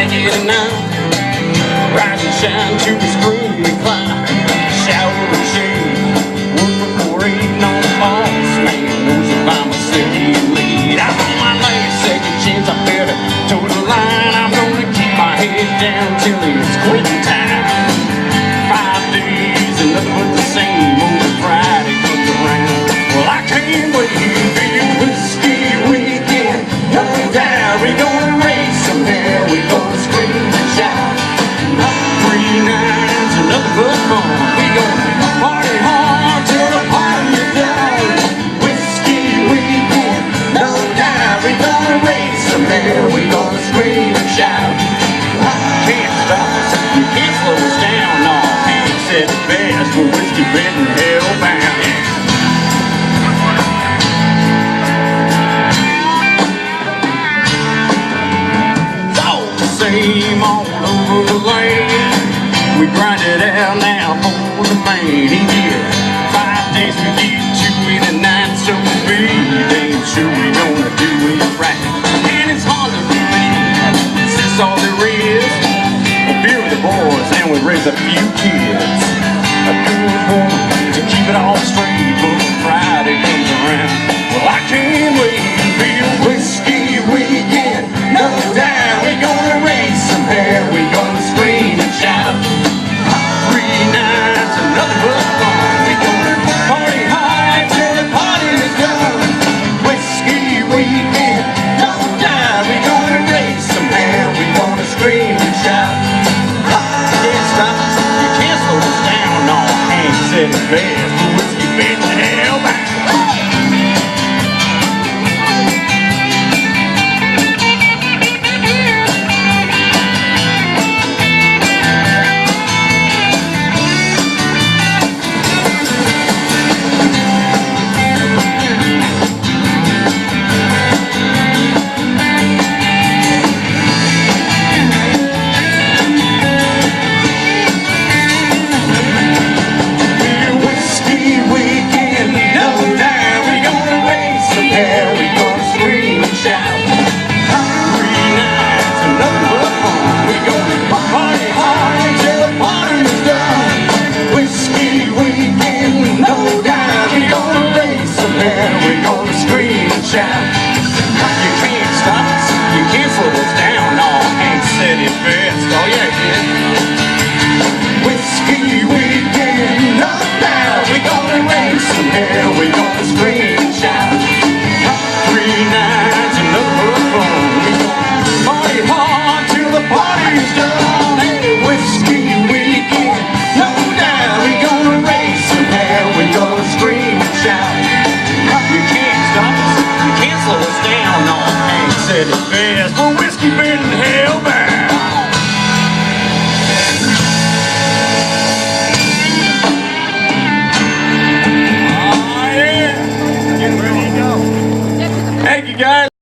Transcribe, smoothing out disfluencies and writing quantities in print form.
get enough. Rise and shine to the screaming cloud. Shower and shade, work before eating on the boss man. Knows if I'm a second lead. I'm on my last second chance. I better toe the line. I'm gonna keep my head down till it's quitting time. 5 days and nothing but the same. Only Friday comes around. Well, I can't wait to be a whiskey weekend. No doubt we're gonna race some hell. We're gonna scream and shout. 3 nights and nothing but fun. We gonna party hard till the party is done. Whiskey weekend. No doubt we're gonna race some hell. We're gonna scream and shout. Can't stop us. You can't slow us down. No, Hank said it best. We're whiskey bitten hellbound. Same all over the land. We grind it out now for the man. Yeah, 5 days we get to in a night, so we ain't sure we gonna do it right. And it's hard to believe this is all there is. A beer with the boys and we raise a few kids. A good woman to keep it all straight when Friday comes around. Well, I can't wait to be a whiskey weekend. No doubt we're gonna raise some hell. We're gonna scream and shout. 3 nights and nothing but fun. We're gonna party hard till the party is done. Whiskey weekend. No doubt we're gonna raise some hell. We're gonna scream and shout. Can't stop us. You can't slow us down. No, Hank said it best. The whiskey bitten hellbound. You can't stop us, you can't slow us down. No, Hank said it best. Oh yeah, kid. Whiskey weekend, no doubt we're gonna raise some hell. We're gonna scream and shout. 3 nights and nothing but fun. We're gonna party hard till the party's done. Hey, whiskey weekend, no doubt we're gonna raise some hell. We're gonna scream and shout. You can't stop us. Slow us down, no, Hank said it best. For whiskey bitten hell.